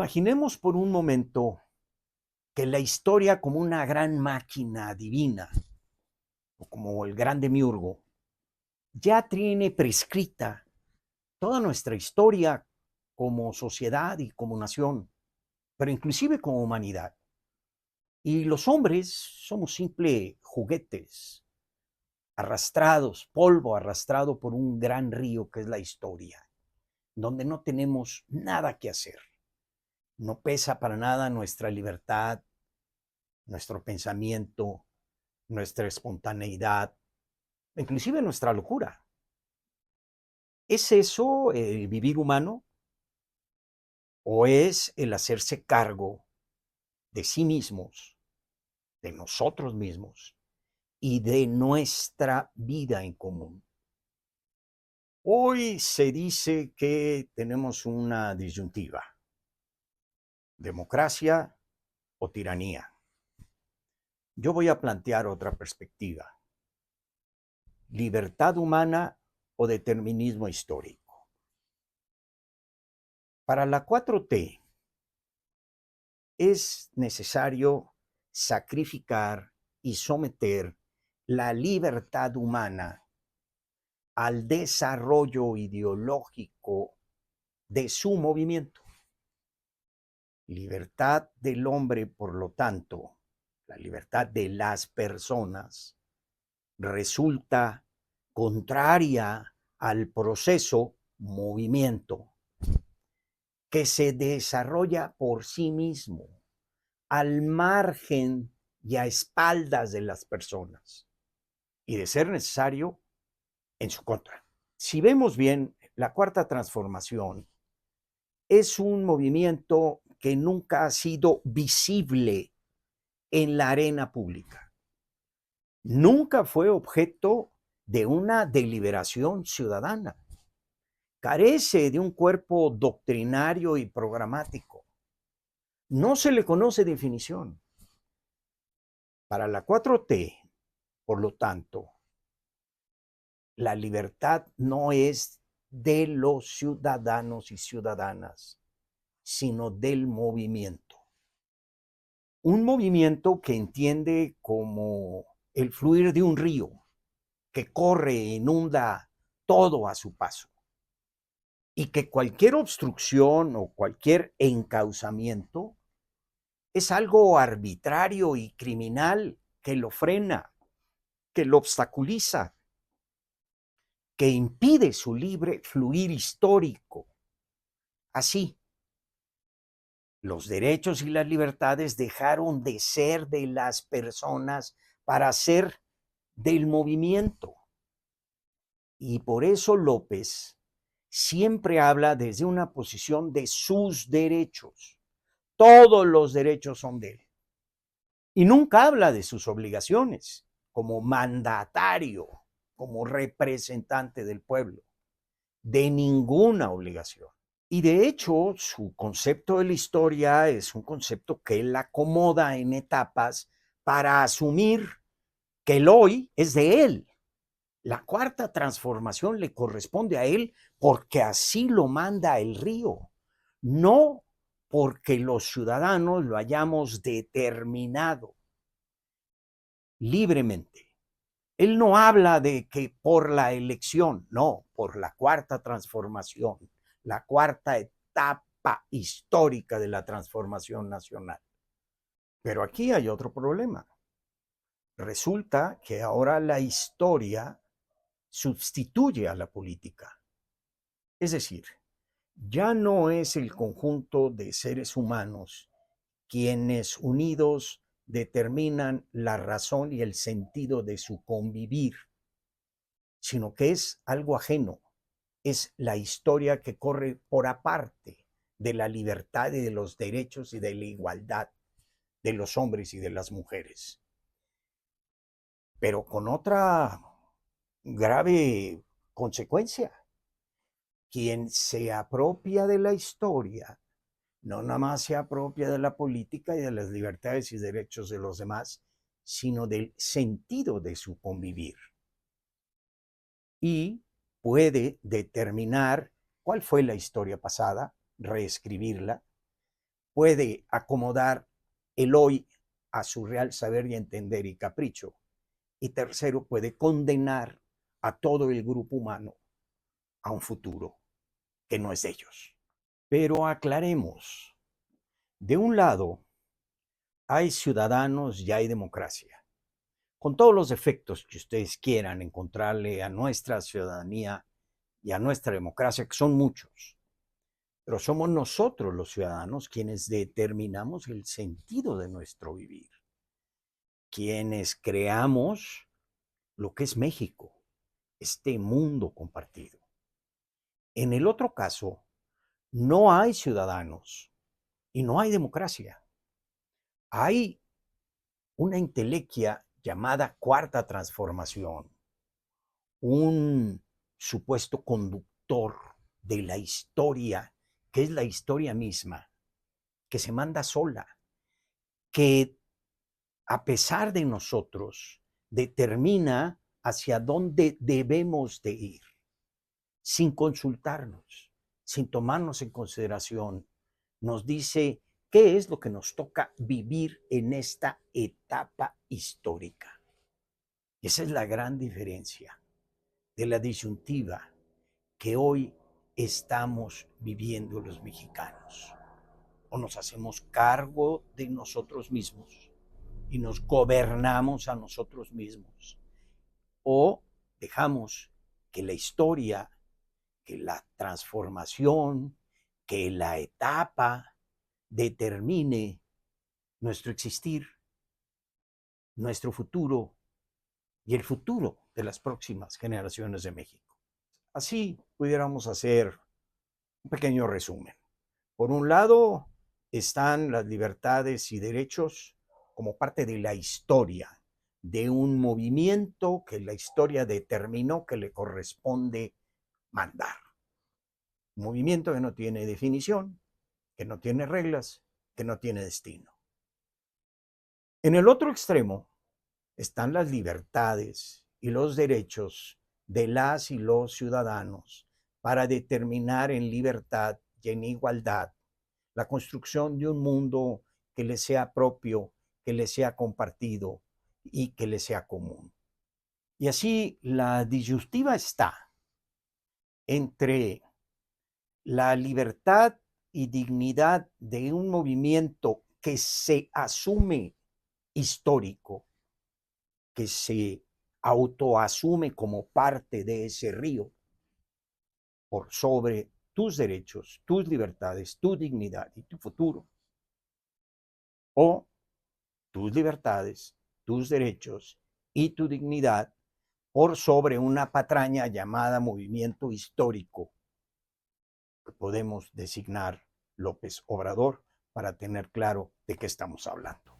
Imaginemos por un momento que la historia como una gran máquina divina, o como el gran demiurgo, ya tiene prescrita toda nuestra historia como sociedad y como nación, pero inclusive como humanidad. Y los hombres somos simples juguetes, arrastrados, polvo arrastrado por un gran río que es la historia, donde no tenemos nada que hacer. No pesa para nada nuestra libertad, nuestro pensamiento, nuestra espontaneidad, inclusive nuestra locura. ¿Es eso el vivir humano o es el hacerse cargo de sí mismos, de nosotros mismos y de nuestra vida en común? Hoy se dice que tenemos una disyuntiva: democracia o tiranía. Yo voy a plantear otra perspectiva: libertad humana o determinismo histórico. Para la 4T es necesario sacrificar y someter la libertad humana al desarrollo ideológico de su movimiento. Libertad del hombre, por lo tanto, la libertad de las personas, resulta contraria al proceso movimiento que se desarrolla por sí mismo, al margen y a espaldas de las personas, y de ser necesario, en su contra. Si vemos bien, la cuarta transformación es un movimiento que nunca ha sido visible en la arena pública. Nunca fue objeto de una deliberación ciudadana. Carece de un cuerpo doctrinario y programático. No se le conoce definición. Para la 4T, por lo tanto, la libertad no es de los ciudadanos y ciudadanas, sino del movimiento. Un movimiento que entiende como el fluir de un río que corre e inunda todo a su paso, y que cualquier obstrucción o cualquier encauzamiento es algo arbitrario y criminal que lo frena, que lo obstaculiza, que impide su libre fluir histórico. Así, los derechos y las libertades dejaron de ser de las personas para ser del movimiento. Y por eso López siempre habla desde una posición de sus derechos. Todos los derechos son de él. Y nunca habla de sus obligaciones como mandatario, como representante del pueblo, de ninguna obligación. Y de hecho, su concepto de la historia es un concepto que él acomoda en etapas para asumir que el hoy es de él. La cuarta transformación le corresponde a él porque así lo manda el río, no porque los ciudadanos lo hayamos determinado libremente. Él no habla de que por la elección, no, por la cuarta transformación, la cuarta etapa histórica de la transformación nacional. Pero aquí hay otro problema. Resulta que ahora la historia sustituye a la política. Es decir, ya no es el conjunto de seres humanos quienes unidos determinan la razón y el sentido de su convivir, sino que es algo ajeno, es la historia que corre por aparte de la libertad y de los derechos y de la igualdad de los hombres y de las mujeres. Pero con otra grave consecuencia: quien se apropia de la historia no nada más se apropia de la política y de las libertades y derechos de los demás, sino del sentido de su convivir. Y puede determinar cuál fue la historia pasada, reescribirla, puede acomodar el hoy a su real saber y entender y capricho. Y tercero, puede condenar a todo el grupo humano a un futuro que no es de ellos. Pero aclaremos, de un lado hay ciudadanos y hay democracia, con todos los defectos que ustedes quieran encontrarle a nuestra ciudadanía y a nuestra democracia, que son muchos. Pero somos nosotros los ciudadanos quienes determinamos el sentido de nuestro vivir, quienes creamos lo que es México, este mundo compartido. En el otro caso, no hay ciudadanos y no hay democracia. Hay una intelequia llamada Cuarta Transformación, un supuesto conductor de la historia, que es la historia misma, que se manda sola, que a pesar de nosotros determina hacia dónde debemos de ir, sin consultarnos, sin tomarnos en consideración. Nos dice qué es lo que nos toca vivir en esta etapa histórica. Esa es la gran diferencia de la disyuntiva que hoy estamos viviendo los mexicanos. O nos hacemos cargo de nosotros mismos y nos gobernamos a nosotros mismos, o dejamos que la historia, que la transformación, que la etapa determine nuestro existir, nuestro futuro y el futuro de las próximas generaciones de México. Así pudiéramos hacer un pequeño resumen. Por un lado están las libertades y derechos como parte de la historia, de un movimiento que la historia determinó que le corresponde mandar. Un movimiento que no tiene definición, que no tiene reglas, que no tiene destino. En el otro extremo están las libertades y los derechos de las y los ciudadanos para determinar en libertad y en igualdad la construcción de un mundo que les sea propio, que les sea compartido y que les sea común. Y así la disyuntiva está entre la libertad y dignidad de un movimiento que se asume histórico, que se autoasume como parte de ese río, por sobre tus derechos, tus libertades, tu dignidad y tu futuro, o tus libertades, tus derechos y tu dignidad por sobre una patraña llamada movimiento histórico, que podemos designar López Obrador, para tener claro de qué estamos hablando.